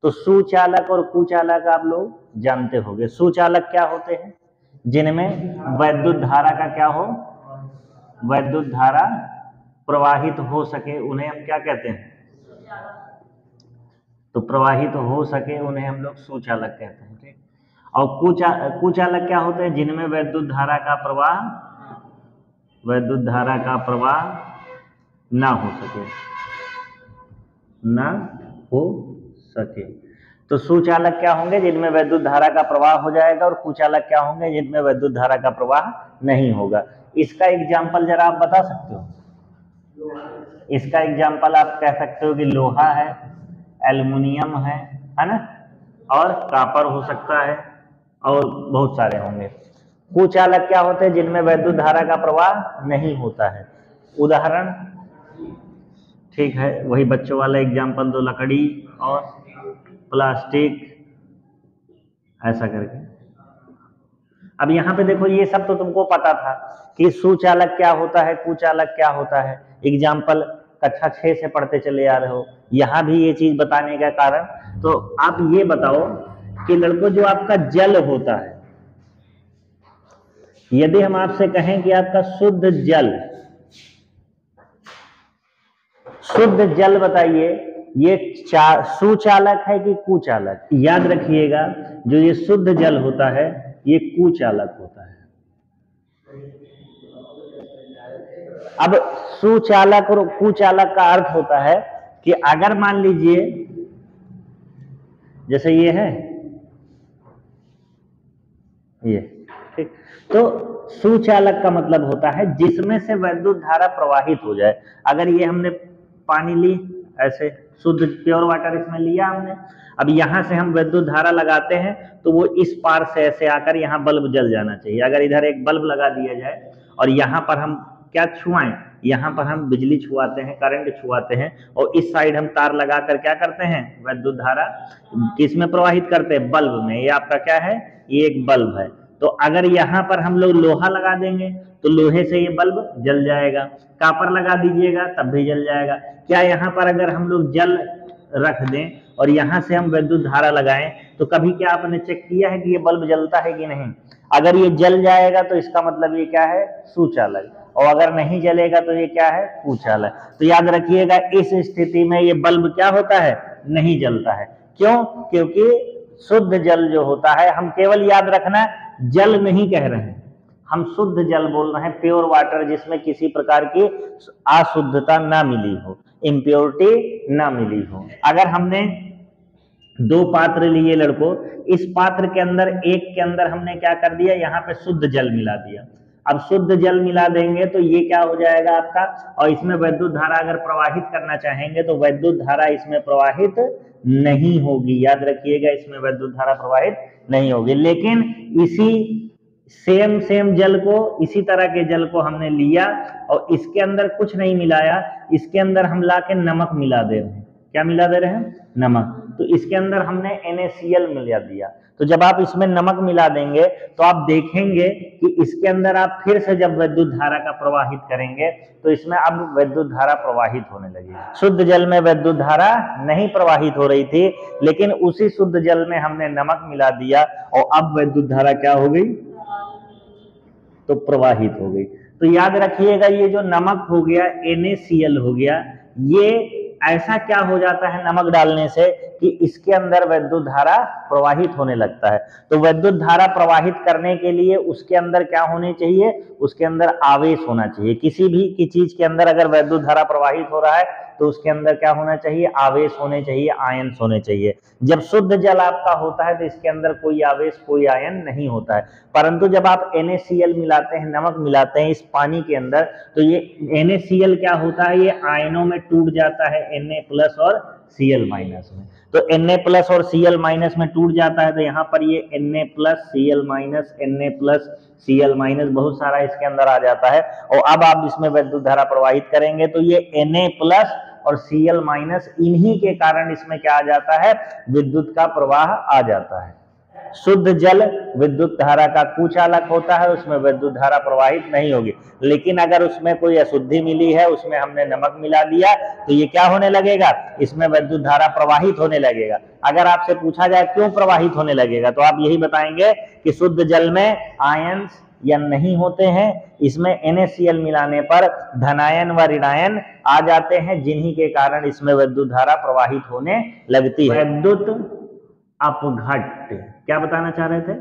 तो सुचालक और कुचालक आप लोग जानते होंगे। सुचालक क्या होते हैं? जिनमें वैद्युत धारा का क्या हो, वैद्युत धारा प्रवाहित हो सके, उन्हें हम क्या कहते हैं? तो प्रवाहित हो सके उन्हें हम लोग सुचालक कहते हैं। ठीक। और कुचालक क्या होते हैं? जिनमें वैद्युत धारा का प्रवाह ना हो सके, ना हो सके। तो सुचालक क्या होंगे? जिनमें वैद्युत धारा का प्रवाह हो जाएगा, और कुचालक क्या होंगे? जिनमें वैद्युत धारा का प्रवाह नहीं होगा। इसका एग्जाम्पल जरा आप बता सकते हो? इसका एग्जाम्पल आप कह सकते हो कि लोहा है, एल्युमिनियम है ना, और कॉपर हो सकता है, और बहुत सारे होंगे। कुचालक क्या होते हैं? जिनमें वैद्युत धारा का प्रवाह नहीं होता है। उदाहरण, ठीक है, वही बच्चों वाला एग्जाम्पल दो, लकड़ी और प्लास्टिक, ऐसा करके। अब यहाँ पे देखो, ये सब तो तुमको पता था कि सुचालक क्या होता है, कुचालक क्या होता है। एग्जाम्पल कक्षा 6 से पढ़ते चले आ रहे हो, यहाँ भी ये चीज बताने का कारण। तो आप ये बताओ कि लड़कों, जो आपका जल होता है, यदि हम आपसे कहें कि आपका शुद्ध जल बताइए, ये सुचालक है कि कुचालक? याद रखिएगा, जो ये शुद्ध जल होता है ये कुचालक होता है। अब सुचालक और कुचालक का अर्थ होता है कि अगर मान लीजिए जैसे ये है, ये ठीक, तो सुचालक का मतलब होता है जिसमें से वैद्युत धारा प्रवाहित हो जाए। अगर ये हमने पानी ली, ऐसे शुद्ध प्योर वाटर इसमें लिया हमने, अब यहां से हम वैद्युत धारा लगाते हैं तो वो इस पार से ऐसे आकर यहाँ बल्ब जल जाना चाहिए। अगर इधर एक बल्ब लगा दिया जाए और यहाँ पर हम क्या छुआएं, यहाँ पर हम बिजली छुआते हैं, करंट छुआते हैं, और इस साइड हम तार लगाकर क्या करते हैं? वैद्युत धारा किसमें प्रवाहित करते हैं? बल्ब में। ये आपका क्या है? ये एक बल्ब है। तो अगर यहाँ पर हम लोग लोहा लगा देंगे तो लोहे से ये बल्ब जल जाएगा, कॉपर लगा दीजिएगा तब भी जल जाएगा। क्या यहाँ पर अगर हम लोग जल रख दें और यहाँ से हम वैद्युत धारा लगाएं तो कभी क्या आपने चेक किया है कि ये बल्ब जलता है कि नहीं? अगर ये जल जाएगा तो इसका मतलब ये क्या है? सुचालक, और अगर नहीं जलेगा तो ये क्या है? कुचालक। तो याद रखिएगा, इस स्थिति में ये बल्ब क्या होता है? नहीं जलता है। क्यों? क्योंकि शुद्ध जल जो होता है, हम केवल याद रखना, जल नहीं कह रहे हैं, हम शुद्ध जल बोल रहे हैं, प्योर वाटर, जिसमें किसी प्रकार की अशुद्धता ना मिली हो, इम्प्योरिटी ना मिली हो। अगर हमने दो पात्र लिए लड़कों, इस पात्र के अंदर, एक के अंदर हमने क्या कर दिया? यहाँ पे शुद्ध जल मिला दिया। अब शुद्ध जल मिला देंगे तो ये क्या हो जाएगा आपका? और इसमें वैद्युत धारा अगर प्रवाहित करना चाहेंगे तो वैद्युत धारा इसमें प्रवाहित नहीं होगी। याद रखिएगा, इसमें वैद्युत धारा प्रवाहित नहीं होगी। लेकिन इसी सेम जल को, इसी तरह के जल को हमने लिया और इसके अंदर कुछ नहीं मिलाया, इसके अंदर हम ला के नमक मिला दे रहे हैं। क्या मिला दे रहे हैं? नमक। तो इसके अंदर हमने NaCl मिला दिया। तो जब आप इसमें नमक मिला देंगे तो आप देखेंगे कि इसके अंदर आप फिर से जब वैद्युत धारा का प्रवाहित करेंगे तो इसमें अब वैद्युत धारा प्रवाहित होने लगेगी। शुद्ध जल में वैद्युत धारा नहीं प्रवाहित हो रही थी, लेकिन उसी शुद्ध जल में हमने नमक मिला दिया और अब वैद्युत धारा क्या हो गई? तो प्रवाहित हो गई। तो याद रखिएगा, ये जो नमक हो गया, NaCl हो गया, ये ऐसा क्या हो जाता है नमक डालने से कि इसके अंदर वैद्युत धारा प्रवाहित होने लगता है। तो वैद्युत धारा प्रवाहित करने के लिए उसके अंदर क्या होने चाहिए? उसके अंदर आवेश होना चाहिए। किसी भी की चीज के अंदर अगर वैद्युत धारा प्रवाहित हो रहा है तो उसके अंदर क्या होना चाहिए? आवेश होने चाहिए, आयन्स होने चाहिए। जब शुद्ध जल आपका होता है तो इसके अंदर कोई आवेश, कोई आयन नहीं होता है। परंतु जब आप NaCl मिलाते हैं, नमक मिलाते हैं इस पानी के अंदर, तो ये NaCl क्या होता है? ये आयनों में टूट जाता है, Na+ और Cl- में। तो Na+ और Cl- में टूट जाता है, तो यहाँ पर ये Na+, Cl-, Na+, Cl-, बहुत सारा इसके अंदर आ जाता है। और अब आप इसमें वैद्युत धारा प्रवाहित करेंगे तो ये Na+ और Cl-, इन्हीं के कारण इसमें क्या आ जाता है? विद्युत का प्रवाह आ जाता है। शुद्ध जल विद्युत धारा का कुचालक होता है, उसमें विद्युत धारा प्रवाहित नहीं होगी। लेकिन अगर उसमें कोई अशुद्धि मिली है, उसमें हमने नमक मिला दिया, तो ये क्या होने लगेगा, इसमें विद्युत धारा प्रवाहित होने लगेगा। अगर आपसे पूछा जाए क्यों प्रवाहित होने लगेगा, तो आप यही बताएंगे कि शुद्ध जल में आयन्स या नहीं होते हैं, इसमें NaCl मिलाने पर धनायन व ऋणायन आ जाते हैं, जिन्हीं के कारण इसमें विद्युत धारा प्रवाहित होने लगती है। विद्युत अपघट्ट, क्या बताना चाह रहे थे,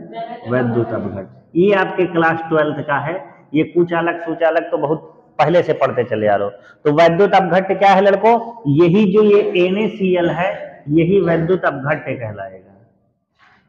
विद्युत अपघट्ट, ये आपके क्लास 12th का है। ये कुचालक सुचालक तो बहुत पहले से पढ़ते चले आ रहे हो। तो विद्युत अपघट्ट क्या है लड़कों, यही जो ये NaCl है, यही विद्युत अपघट्ट कहलाएगा।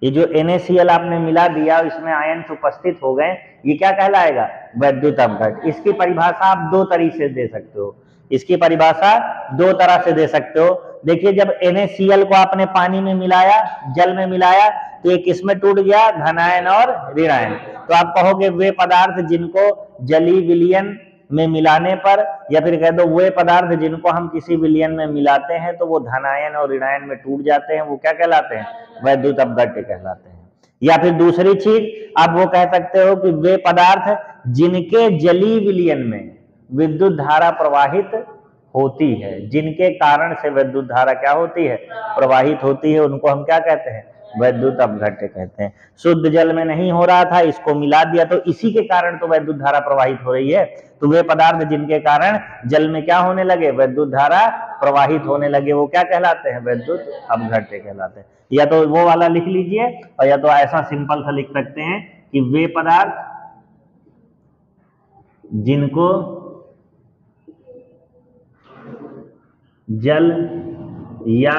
ये जो NaCl आपने मिला दिया, इसमें आयन्स उपस्थित हो गए, ये क्या कहलाएगा, विद्युत अपघट्ट। इसकी परिभाषा आप दो तरीके से दे सकते हो, इसकी परिभाषा दो तरह से दे सकते हो। देखिए, जब NaCl को आपने पानी में मिलाया, जल में मिलाया, तो ये किसमें टूट गया, धनायन और ऋणायन। तो आप कहोगे वे पदार्थ जिनको जलीय विलयन में मिलाने पर, या फिर कह दो वे पदार्थ जिनको हम किसी विलयन में मिलाते हैं तो वो धनायन और ऋणायन में टूट जाते हैं, वो क्या कहलाते हैं, विद्युत अपघट्ट कहलाते हैं। या फिर दूसरी चीज आप वो कह सकते हो कि वे पदार्थ जिनके जलीय विलयन में विद्युत धारा प्रवाहित होती है, जिनके कारण से विद्युत धारा क्या होती है, प्रवाहित होती है, उनको हम क्या कहते हैं, विद्युत अपघट्ट कहते हैं। शुद्ध जल में नहीं हो रहा था, इसको मिला दिया, तो इसी के कारण तो विद्युत धारा प्रवाहित हो रही है। तो वे पदार्थ जिनके कारण जल में क्या होने लगे, विद्युत धारा प्रवाहित होने लगे, वो क्या कहलाते हैं, विद्युत अपघट्ट कहलाते हैं। या तो वो वाला लिख लीजिए, और या तो ऐसा सिंपल सा लिख सकते हैं कि वे पदार्थ जिनको जल या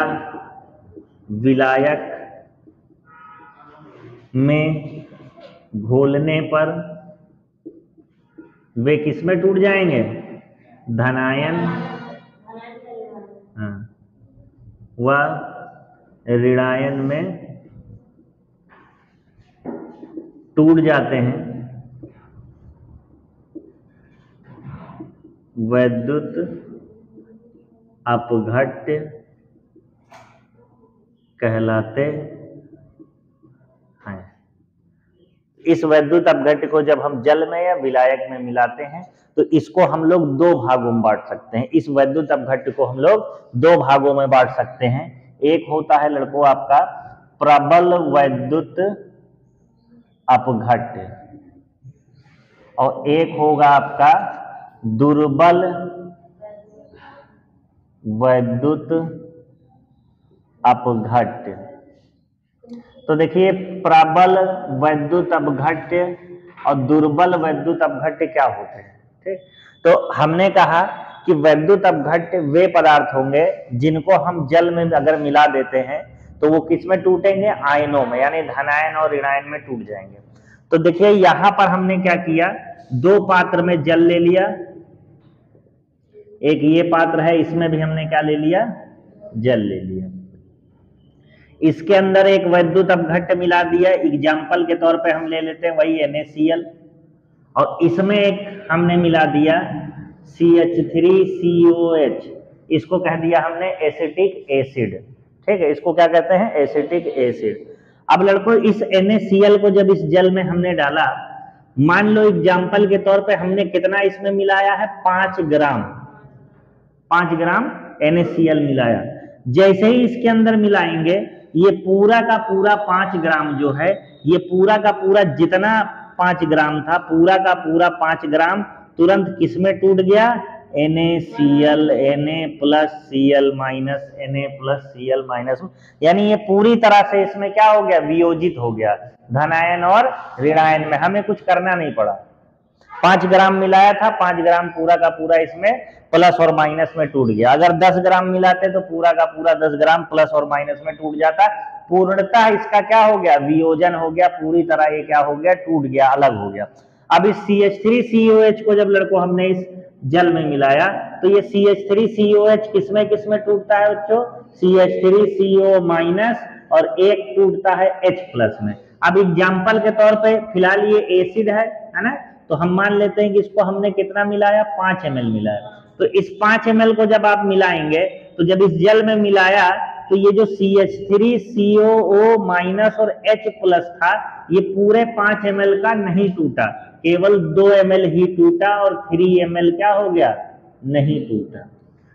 विलायक में घोलने पर वे किसमें टूट जाएंगे, धनायन व ऋणायन में टूट जाते हैं, विद्युत अपघट्ट कहलाते हैं। इस विद्युत अपघट्ट को जब हम जल में या विलायक में मिलाते हैं, तो इसको हम लोग दो भागों में बांट सकते हैं। इस विद्युत अपघट्ट को हम लोग दो भागों में बांट सकते हैं। एक होता है लड़कों आपका प्रबल विद्युत अपघट्ट, और एक होगा आपका दुर्बल विद्युत अपघट्ट। तो देखिए, प्रबल विद्युत अपघट्ट और दुर्बल विद्युत अपघट्ट क्या होते हैं, ठीक। तो हमने कहा कि विद्युत अपघट्ट वे पदार्थ होंगे जिनको हम जल में अगर मिला देते हैं तो वो किस में टूटेंगे, आयनों में, यानी धनायन और ऋणायन में टूट जाएंगे। तो देखिए, यहां पर हमने क्या किया, दो पात्र में जल ले लिया, एक ये पात्र है, इसमें भी हमने क्या ले लिया, जल ले लिया। इसके अंदर एक विद्युत अपघट्ट मिला दिया, एग्जाम्पल के तौर पे हम ले लेते हैं वही NaCl, और इसमें एक हमने मिला दिया CH3COH, इसको कह दिया हमने एसिटिक एसिड, ठीक है, इसको क्या कहते हैं, एसिटिक एसिड। अब लड़कों, इस NaCl को जब इस जल में हमने डाला, मान लो एग्जाम्पल के तौर पे हमने कितना इसमें मिलाया है, 5 ग्राम NaCl मिलाया। जैसे ही इसके अंदर मिलाएंगे, ये पूरा का पूरा 5 ग्राम जो है, ये पूरा का पूरा जितना 5 ग्राम था, पूरा का पूरा 5 ग्राम तुरंत किसमें टूट गया, NaCl, Na+Cl-, Na+Cl-, यानी ये पूरी तरह से इसमें क्या हो गया, वियोजित हो गया, धनायन और ऋणायन में। हमें कुछ करना नहीं पड़ा, 5 ग्राम मिलाया था, 5 ग्राम पूरा का पूरा इसमें प्लस और माइनस में टूट गया। अगर 10 ग्राम मिलाते तो पूरा का पूरा 10 ग्राम प्लस और माइनस में टूट जाता। पूर्णतः इसका क्या हो गया, वियोजन हो गया, पूरी तरह ये क्या हो गया, टूट गया, अलग हो गया। अब इस CH3COH को जब लड़कों हमने इस जल में मिलाया, तो ये CH3COH किसमें किसमें टूटता है बच्चों, CH3CO- और एक टूटता है H+ में। अब एग्जाम्पल के तौर पे फिलहाल ये एसिड है ना, तो हम मान लेते हैं कि इसको हमने कितना मिलाया, 5 ml मिलाया। तो इस 5 ml को जब आप मिलाएंगे, तो जब इस जल में मिलाया तो ये जो CH3COO माइनस और H प्लस था, ये पूरे 5 ml का नहीं टूटा, केवल 2 ml ही टूटा और 3 ml क्या हो गया, नहीं टूटा।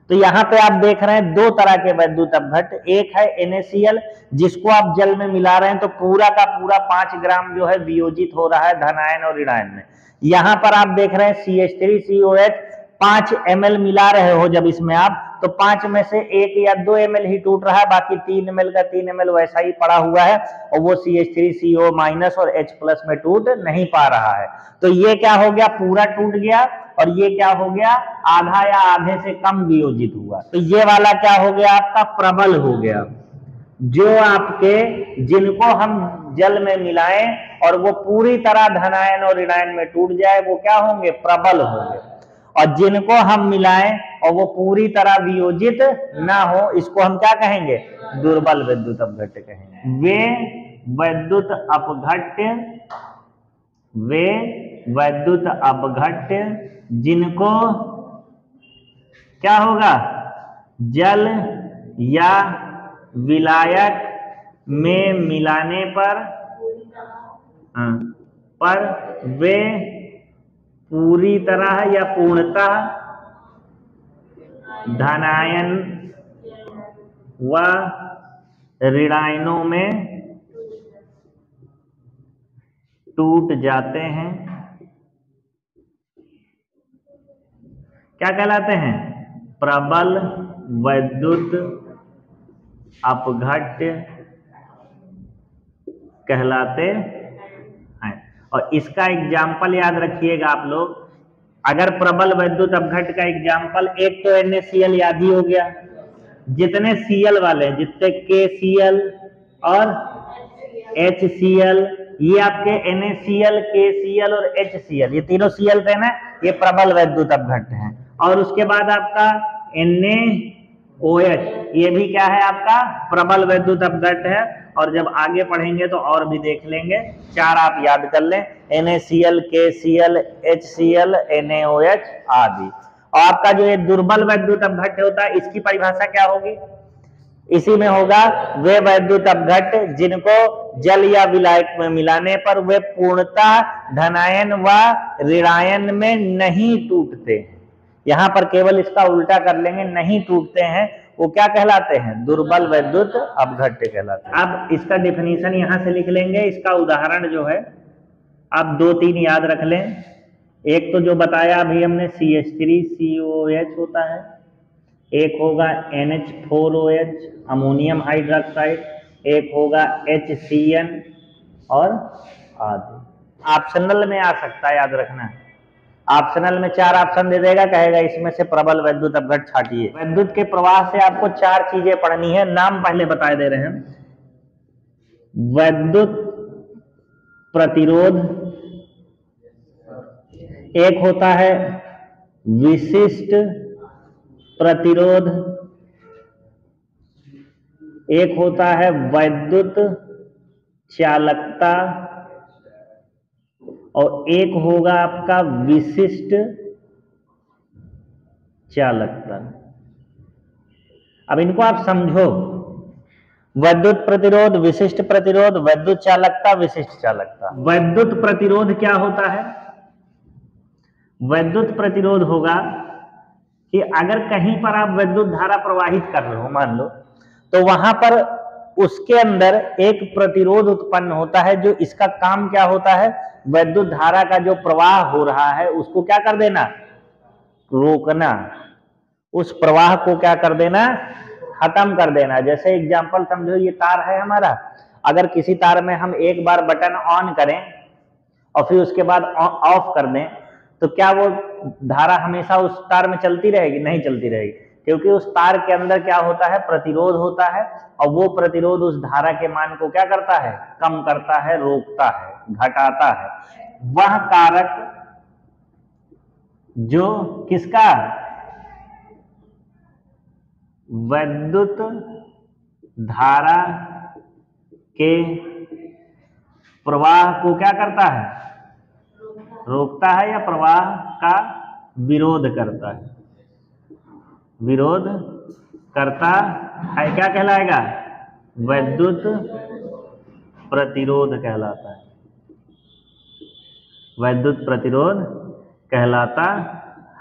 तो यहाँ पे आप देख रहे हैं दो तरह के वैद्युत अपघट्ट, एक है NaCl जिसको आप जल में मिला रहे हैं तो पूरा का पूरा 5 ग्राम जो है वियोजित हो रहा है धनायन और ऋणायन में। यहाँ पर आप देख रहे हैं CH3COH 5 ml मिला रहे हो जब इसमें आप, तो 5 में से 1 या 2 ml ही टूट रहा है, बाकी 3 ml का 3 ml वैसा ही पड़ा हुआ है और वो CH3CO माइनस और H प्लस में टूट नहीं पा रहा है। तो ये क्या हो गया, पूरा टूट गया, और ये क्या हो गया, आधा या आधे से कम वियोजित हुआ। तो ये वाला क्या हो गया, आपका प्रबल हो गया। जो आपके जिनको हम जल में मिलाएं और वो पूरी तरह धनायन और ऋणायन में टूट जाए, वो क्या होंगे, प्रबल होंगे। और जिनको हम मिलाएं और वो पूरी तरह वियोजित ना हो, इसको हम क्या कहेंगे, दुर्बल वैद्युत अपघट्ट कहेंगे। वे वैद्युत अपघट्ट जिनको क्या होगा, जल या विलायक में मिलाने पर वे पूरी तरह या पूर्णतः धनायन व ऋणायनों में टूट जाते हैं, क्या कहलाते हैं, प्रबल वैद्युत अपघट्ट कहलाते हैं। और इसका एग्जाम्पल याद रखिएगा आप लोग, अगर प्रबल वैद्युत अपघट्ट का एग्जाम्पल, एक तो NaCl याद ही हो गया, जितने Cl वाले हैं, जितने KCl और HCl, ये आपके NaCl, KCl और HCl, ये तीनों Cl थे ना, ये प्रबल वैद्युत अपघट्ट हैं। और उसके बाद आपका NaOH, ये भी क्या है, आपका प्रबल वैद्युत अपघट्ट है। और जब आगे पढ़ेंगे तो और भी देख लेंगे, 4 आप याद कर लें, NaCl, KCl, HCl, NaOH आदि। और आपका जो ये दुर्बल वैद्युत अपघट्ट होता है, इसकी परिभाषा क्या होगी, इसी में होगा, वे वैद्युत अपघट्ट जिनको जल या विलायक में मिलाने पर वे पूर्णतः धनायन व ऋणायन में नहीं टूटते हैं। यहाँ पर केवल इसका उल्टा कर लेंगे, नहीं टूटते हैं, वो क्या कहलाते हैं, दुर्बल वैद्युत अपघट्ट कहलाते हैं। अब इसका डेफिनेशन यहाँ से लिख लेंगे, इसका उदाहरण जो है आप 2-3 याद रख लें। एक तो जो बताया अभी हमने CH3COH होता है, एक होगा NH4OH अमोनियम हाइड्रोक्साइड, एक होगा HCN और आदि। ऑप्शनल में आ सकता है, याद रखना है, ऑप्शनल में 4 ऑप्शन दे देगा, कहेगा इसमें से प्रबल वैद्युत अपघट्ट छाटिए। वैद्युत के प्रवाह से आपको 4 चीजें पढ़नी है, नाम पहले बता दे रहे हैं। वैद्युत प्रतिरोध, एक होता है विशिष्ट प्रतिरोध, एक होता है वैद्युत चालकता, और एक होगा आपका विशिष्ट चालकता। अब इनको आप समझो, वैद्युत प्रतिरोध, विशिष्ट प्रतिरोध, वैद्युत चालकता, विशिष्ट चालकता। वैद्युत प्रतिरोध क्या होता है, वैद्युत प्रतिरोध होगा कि अगर कहीं पर आप वैद्युत धारा प्रवाहित कर रहे हो, मान लो, तो वहां पर उसके अंदर एक प्रतिरोध उत्पन्न होता है, जो इसका काम क्या होता है, वैद्युत धारा का जो प्रवाह हो रहा है उसको क्या कर देना, रोकना, उस प्रवाह को क्या कर देना, खत्म कर देना। जैसे एग्जांपल समझो, ये तार है हमारा, अगर किसी तार में हम एक बार बटन ऑन करें और फिर उसके बाद ऑफ कर दें, तो क्या वो धारा हमेशा उस तार में चलती रहेगी, नहीं चलती रहेगी, क्योंकि उस तार के अंदर क्या होता है, प्रतिरोध होता है, और वो प्रतिरोध उस धारा के मान को क्या करता है, कम करता है, रोकता है, घटाता है। वह कारक जो किसका, वैद्युत धारा के प्रवाह को क्या करता है, रोकता है, या प्रवाह का विरोध करता है, विरोध करता है, क्या कहलाएगा? वैद्युत प्रतिरोध कहलाता है, वैद्युत प्रतिरोध कहलाता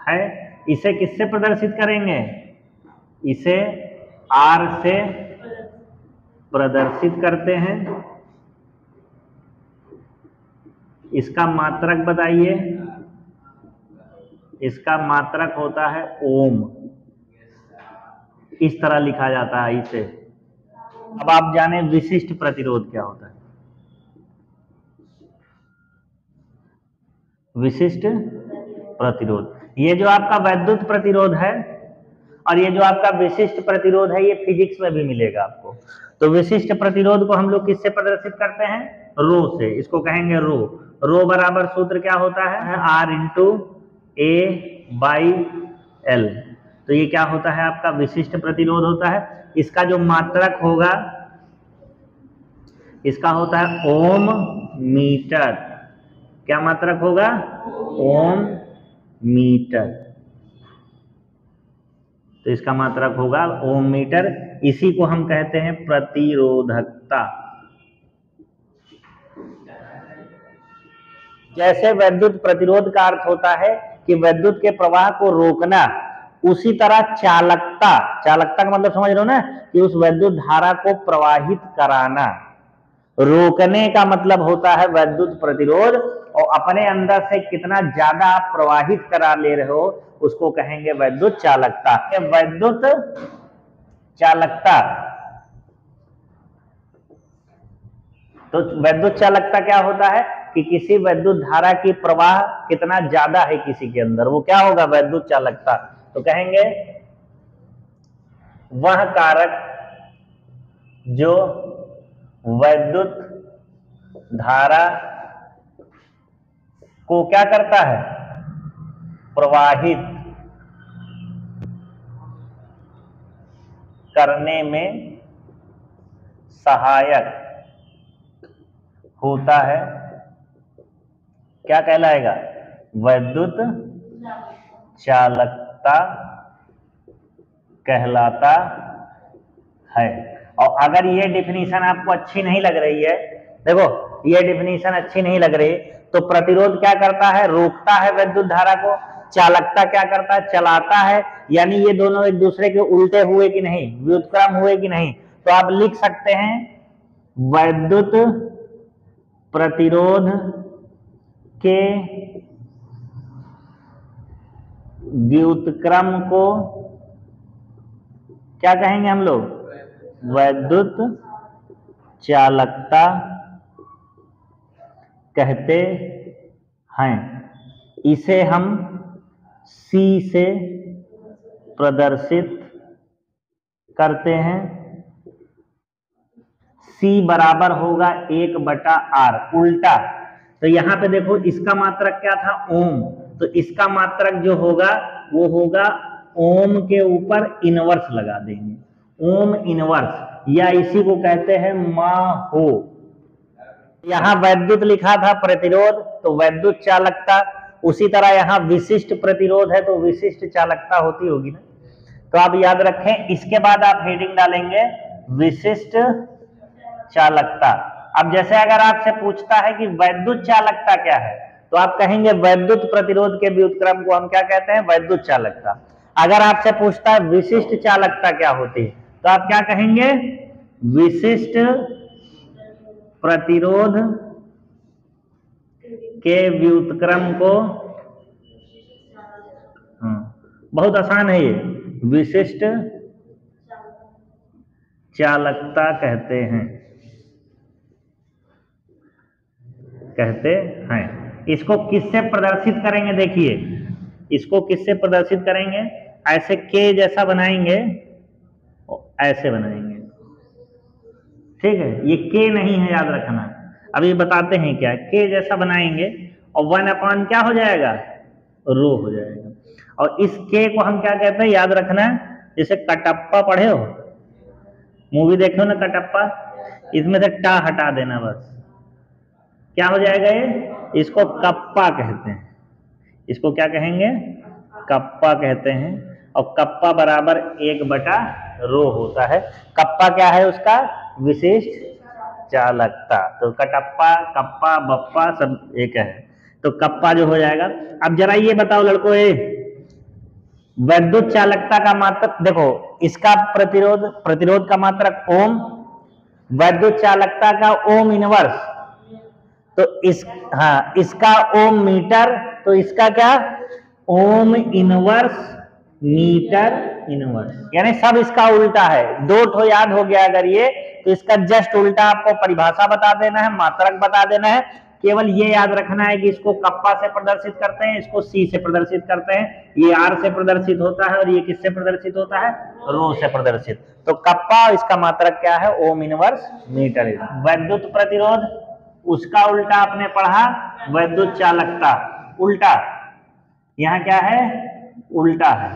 है। इसे किससे प्रदर्शित करेंगे? इसे R से प्रदर्शित करते हैं। इसका मात्रक बताइए। इसका मात्रक होता है ओम। इस तरह लिखा जाता है इसे। अब आप जाने विशिष्ट प्रतिरोध क्या होता है। विशिष्ट प्रतिरोध, ये जो आपका वैद्युत प्रतिरोध है और ये जो आपका विशिष्ट प्रतिरोध है, ये फिजिक्स में भी मिलेगा आपको। तो विशिष्ट प्रतिरोध को हम लोग किससे प्रदर्शित करते हैं? रो से। इसको कहेंगे रो। रो बराबर सूत्र क्या होता है? R into A/L। तो ये क्या होता है? आपका विशिष्ट प्रतिरोध होता है। इसका जो मात्रक होगा, इसका होता है ओम मीटर। क्या मात्रक होगा? ओम मीटर। तो इसका मात्रक होगा ओम मीटर। इसी को हम कहते हैं प्रतिरोधकता। जैसे वैद्युत प्रतिरोध का अर्थ होता है कि विद्युत के प्रवाह को रोकना, उसी तरह चालकता, चालकता का मतलब समझ रहे हो ना, कि उस विद्युत धारा को प्रवाहित कराना। रोकने का मतलब होता है वैद्युत प्रतिरोध, और अपने अंदर से कितना ज्यादा आप प्रवाहित करा ले रहे हो उसको कहेंगे वैद्युत चालकता। वैद्युत चालकता, तो वैद्युत चालकता क्या होता है कि किसी विद्युत धारा की प्रवाह कितना ज्यादा है किसी के अंदर, वो क्या होगा? वैद्युत चालकता। तो कहेंगे वह कारक जो वैद्युत धारा को क्या करता है? प्रवाहित करने में सहायक होता है, क्या कहलाएगा? वैद्युत चालकता कहलाता है। और अगर ये डिफिनीशन आपको अच्छी नहीं लग रही है, देखो ये डिफिनीशन अच्छी नहीं लग रही, तो प्रतिरोध क्या करता है? रोकता है विद्युत धारा को। चालकता क्या करता है? चलाता है। यानी ये दोनों एक दूसरे के उल्टे हुए कि नहीं, व्युत्क्रम हुए कि नहीं। तो आप लिख सकते हैं वैद्युत प्रतिरोध के व्युत्क्रम को क्या कहेंगे हम लोग? वैद्युत चालकता कहते हैं। इसे हम C से प्रदर्शित करते हैं। C बराबर होगा 1/R, उल्टा। तो यहां पे देखो इसका मात्रक क्या था? ओम। तो इसका मात्रक जो होगा वो होगा ओम के ऊपर इनवर्स लगा देंगे, ओम इनवर्स, या इसी को कहते हैं माहो। यहां वैद्युत लिखा था प्रतिरोध, तो वैद्युत चालकता। उसी तरह यहां विशिष्ट प्रतिरोध है तो विशिष्ट चालकता होती होगी ना। तो आप याद रखें, इसके बाद आप हेडिंग डालेंगे विशिष्ट चालकता। अब जैसे अगर आपसे पूछता है कि वैद्युत चालकता क्या है, तो आप कहेंगे वैद्युत प्रतिरोध के व्युत्क्रम को हम क्या कहते हैं? वैद्युत चालकता। अगर आपसे पूछता है विशिष्ट चालकता क्या होती है, तो आप क्या कहेंगे? विशिष्ट प्रतिरोध के व्युत्क्रम को, बहुत आसान है ये, विशिष्ट चालकता कहते हैं। इसको किससे प्रदर्शित करेंगे? देखिए इसको किससे प्रदर्शित करेंगे? ऐसे के जैसा बनाएंगे, ऐसे बनाएंगे, ठीक है। ये के नहीं है, याद रखना। अभी बताते हैं क्या। के जैसा बनाएंगे और 1/, क्या हो जाएगा? रो हो जाएगा। और इस के को हम क्या कहते हैं? याद रखना है, जैसे कटप्पा पढ़े हो, मूवी देखे हो ना कटप्पा, इसमें से टा हटा देना बस, क्या हो जाएगा? ये इसको कप्पा कहते हैं। इसको क्या कहेंगे? कप्पा कहते हैं। और कप्पा बराबर 1/ρ होता है। कप्पा क्या है उसका? विशिष्ट चालकता। तो कटप्पा, कप्पा, बप्पा सब एक है, तो कप्पा जो हो जाएगा। अब जरा ये बताओ लड़कों, वैद्युत चालकता का मात्रक देखो, इसका प्रतिरोध का मात्रक ओम, वैद्युत चालकता का ओम इनवर्स, तो इसका ओम मीटर, तो इसका क्या? ओम इनवर्स मीटर इनवर्स, यानी सब इसका उल्टा है। 2 ठो याद हो गया अगर ये, तो इसका जस्ट उल्टा आपको परिभाषा बता देना है, मात्रक बता देना है। केवल ये याद रखना है कि इसको कप्पा से प्रदर्शित करते हैं, इसको सी से प्रदर्शित करते हैं, ये आर से प्रदर्शित होता है और ये किससे प्रदर्शित होता है? रो से प्रदर्शित। तो कप्पा, इसका मात्रक क्या है? Ohm inverse metre. वैद्युत प्रतिरोध, उसका उल्टा आपने पढ़ा वैद्युत चालकता, उल्टा, यहाँ क्या है? उल्टा है।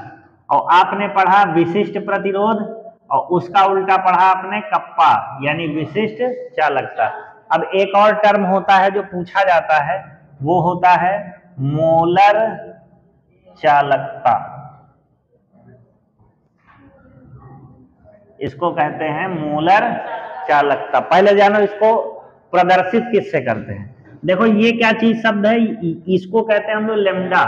और आपने पढ़ा विशिष्ट प्रतिरोध, और उसका उल्टा पढ़ा आपने कप्पा, यानी विशिष्ट चालकता। अब एक और टर्म होता है जो पूछा जाता है, वो होता है मोलर चालकता। इसको कहते हैं मोलर चालकता। पहले जानो इसको प्रदर्शित किससे करते हैं। देखो ये क्या चीज शब्द है, इसको कहते हैं हम लोग लेमडा।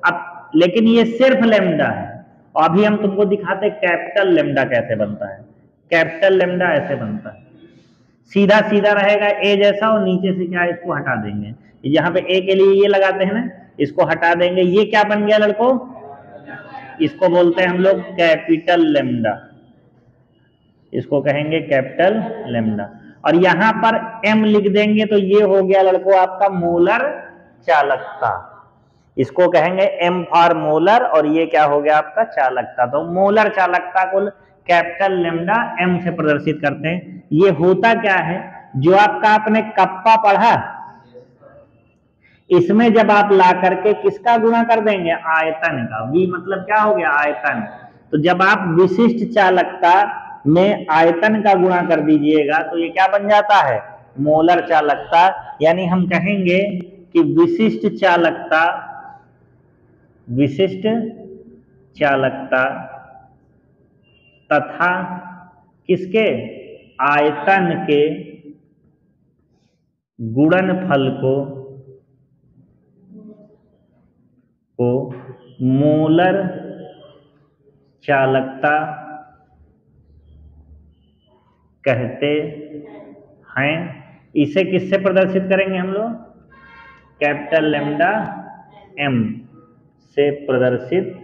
अब लेकिन ये सिर्फ लेमडा है, और अभी हम तुमको दिखाते कैपिटल लेमडा कैसे बनता है। कैपिटल लेमडा ऐसे बनता है, सीधा सीधा रहेगा ए जैसा, और नीचे से क्या, इसको हटा देंगे। यहाँ पे ए के लिए ये लगाते हैं ना, इसको हटा देंगे, ये क्या बन गया लड़कों? इसको बोलते हैं हम लोग कैपिटल लेमडा, इसको कहेंगे कैपिटल लेमडा। और यहाँ पर एम लिख देंगे तो ये हो गया लड़कों आपका मोलर चालकता। इसको कहेंगे एम फॉर मोलर, और ये क्या हो गया आपका? चालकता। तो मोलर चालकता को कैपिटल लेमडा एम से प्रदर्शित करते हैं। ये होता क्या है, जो आपका आपने कप्पा पढ़ा, इसमें जब आप ला करके किसका गुणा कर देंगे? आयतन का। V मतलब क्या हो गया? आयतन। तो जब आप विशिष्ट चालकता में आयतन का गुणा कर दीजिएगा तो ये क्या बन जाता है? मोलर चालकता। यानी हम कहेंगे कि विशिष्ट चालकता तथा किसके? आयतन के गुणनफल को मोलर चालकता कहते हैं। इसे किससे प्रदर्शित करेंगे हम लोग? कैपिटल लेमडा एम से प्रदर्शित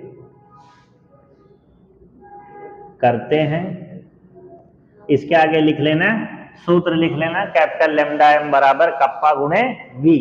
करते हैं। इसके आगे लिख लेना, सूत्र लिख लेना, कैपिटल लेमडा एम बराबर कप्पा गुणे वी।